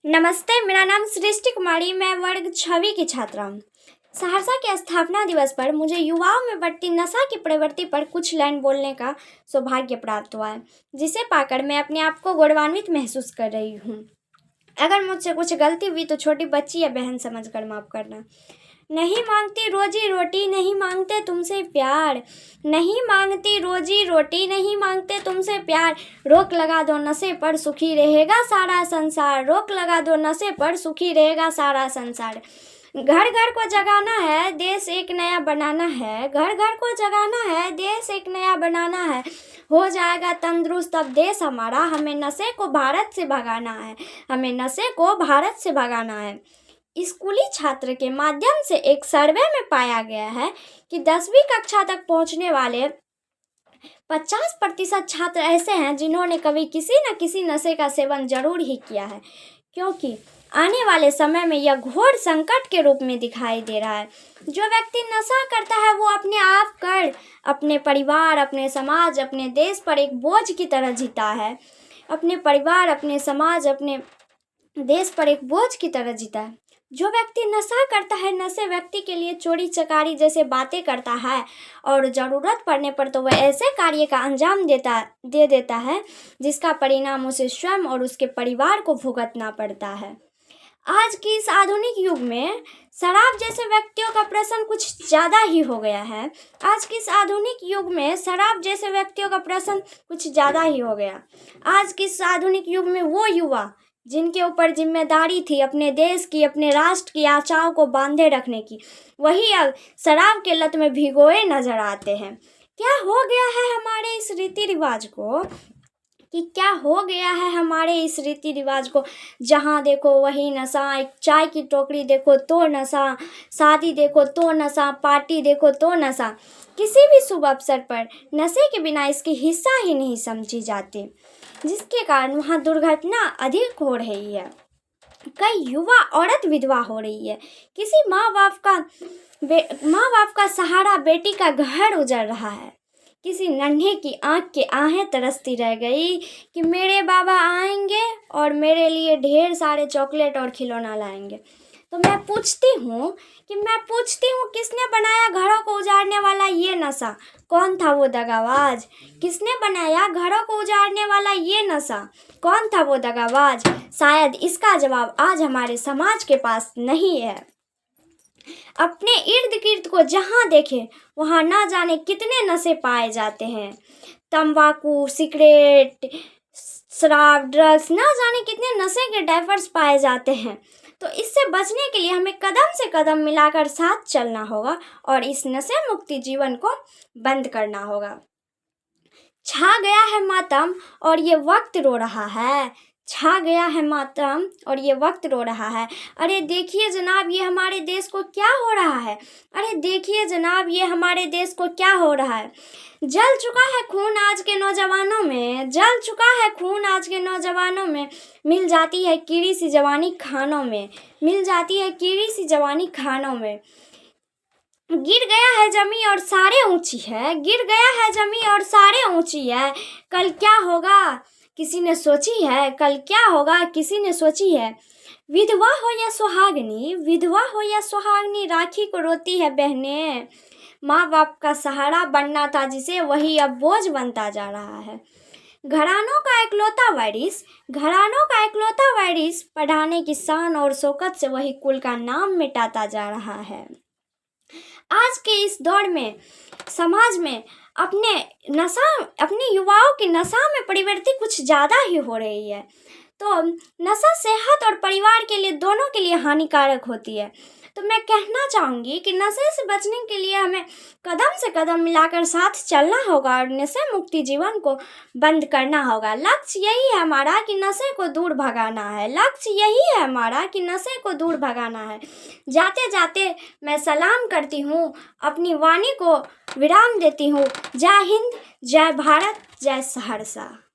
नमस्ते, मेरा नाम सृष्टि कुमारी, मैं वर्ग 6वीं की छात्रा हूँ। सहरसा के स्थापना दिवस पर मुझे युवाओं में बढ़ती नशा की प्रवृत्ति पर कुछ लाइन बोलने का सौभाग्य प्राप्त हुआ है, जिसे पाकर मैं अपने आप को गौरवान्वित महसूस कर रही हूँ। अगर मुझसे कुछ गलती हुई तो छोटी बच्ची या बहन समझकर माफ़ करना। नहीं मांगती रोजी रोटी, नहीं मांगते तुमसे प्यार, नहीं मांगती रोजी रोटी, नहीं मांगते तुमसे प्यार। रोक लगा दो नशे पर, सुखी रहेगा सारा संसार। रोक लगा दो नशे पर, सुखी रहेगा सारा संसार। घर घर को जगाना है, देश एक नया बनाना है। घर घर को जगाना है, देश एक नया बनाना है। हो जाएगा तंदुरुस्त अब देश हमारा। हमें नशे को भारत से भगाना है, हमें नशे को भारत से भगाना है। स्कूली छात्र के माध्यम से एक सर्वे में पाया गया है कि 10वीं कक्षा तक पहुंचने वाले 50% छात्र ऐसे हैं जिन्होंने कभी किसी न किसी नशे का सेवन जरूर ही किया है, क्योंकि आने वाले समय में यह घोर संकट के रूप में दिखाई दे रहा है। जो व्यक्ति नशा करता है वो अपने आप कर, अपने परिवार, अपने समाज, अपने देश पर एक बोझ की तरह जीता है। अपने परिवार, अपने समाज, अपने देश पर एक बोझ की तरह जीता है। जो व्यक्ति नशा करता है, नशे व्यक्ति के लिए चोरी चकारी जैसे बातें करता है और ज़रूरत पड़ने पर तो वह ऐसे कार्य का अंजाम दे देता है जिसका परिणाम उसे स्वयं और उसके परिवार को भुगतना पड़ता है। आज की इस आधुनिक युग में शराब जैसे व्यक्तियों का प्रश्न कुछ ज़्यादा ही हो गया है। आज की इस आधुनिक युग में शराब जैसे व्यक्तियों का प्रश्न कुछ ज़्यादा ही हो गया। आज की इस आधुनिक युग में वो युवा जिनके ऊपर जिम्मेदारी थी अपने देश की, अपने राष्ट्र की आशाओं को बांधे रखने की, वही अब शराब के लत में भिगोए नजर आते हैं। क्या हो गया है हमारे इस रीति रिवाज को क्या हो गया है हमारे इस रीति रिवाज को? जहाँ देखो वही नशा, एक चाय की टोकरी देखो तो नशा, शादी देखो तो नशा, पार्टी देखो तो नशा। किसी भी शुभ अवसर पर नशे के बिना इसकी हिस्सा ही नहीं समझी जाती, जिसके कारण वहाँ दुर्घटना अधिक हो रही है। कई युवा औरत विधवा हो रही है। किसी माँ बाप का सहारा बेटी का घर उजड़ रहा है। किसी नन्हे की आंख के आहें तरसती रह गई कि मेरे बाबा आएंगे और मेरे लिए ढेर सारे चॉकलेट और खिलौना लाएंगे। तो मैं पूछती हूँ किसने बनाया घरों को उजाड़ने वाला ये नशा? कौन था वो दगाबाज? किसने बनाया घरों को उजाड़ने वाला ये नशा? कौन था वो दगाबाज? शायद इसका जवाब आज हमारे समाज के पास नहीं है। अपने इर्द गिर्द को जहाँ देखें वहाँ ना जाने कितने नशे पाए जाते हैं। तंबाकू, सिगरेट, शराब, ड्रग्स, ना जाने कितने नशे के डाइवर्स पाए जाते हैं। तो इससे बचने के लिए हमें कदम से कदम मिलाकर साथ चलना होगा और इस नशे मुक्ति जीवन को बंद करना होगा। छा गया है मातम और ये वक्त रो रहा है। छा गया है मातम और ये वक्त रो रहा है। अरे देखिए जनाब, ये हमारे देश को क्या हो रहा है। अरे देखिए जनाब, ये हमारे देश को क्या हो रहा है। जल चुका है खून आज के नौजवानों में, जल चुका है खून आज के नौजवानों में। मिल जाती है कीड़ी सी जवानी खानों में, मिल जाती है कीड़ी सी जवानी खानों में। गिर गया है जमी और सारे ऊंची है, गिर गया है जमी और सारे ऊंची है। कल क्या होगा किसी ने सोची है, कल क्या होगा किसी ने सोची है। विधवा हो या सुहागनी, विधवा हो या सुहागनी, राखी को रोती है बहनें। माँ बाप का सहारा बनना था जिसे, वही अब बोझ बनता जा रहा है। घरानों का इकलौता वारिस पढ़ाने की शान और शौकत से वही कुल का नाम मिटाता जा रहा है। आज के इस दौर में समाज में अपने युवाओं की नशा में प्रवृत्ति कुछ ज़्यादा ही हो रही है। तो नशा सेहत और परिवार के लिए, दोनों के लिए हानिकारक होती है। तो मैं कहना चाहूँगी कि नशे से बचने के लिए हमें कदम से कदम मिलाकर साथ चलना होगा और नशे मुक्ति जीवन को बंद करना होगा। लक्ष्य यही है हमारा कि नशे को दूर भगाना है। लक्ष्य यही है हमारा कि नशे को दूर भगाना है। जाते जाते मैं सलाम करती हूँ, अपनी वाणी को विराम देती हूँ। जय हिंद, जय भारत, जय सहरसा।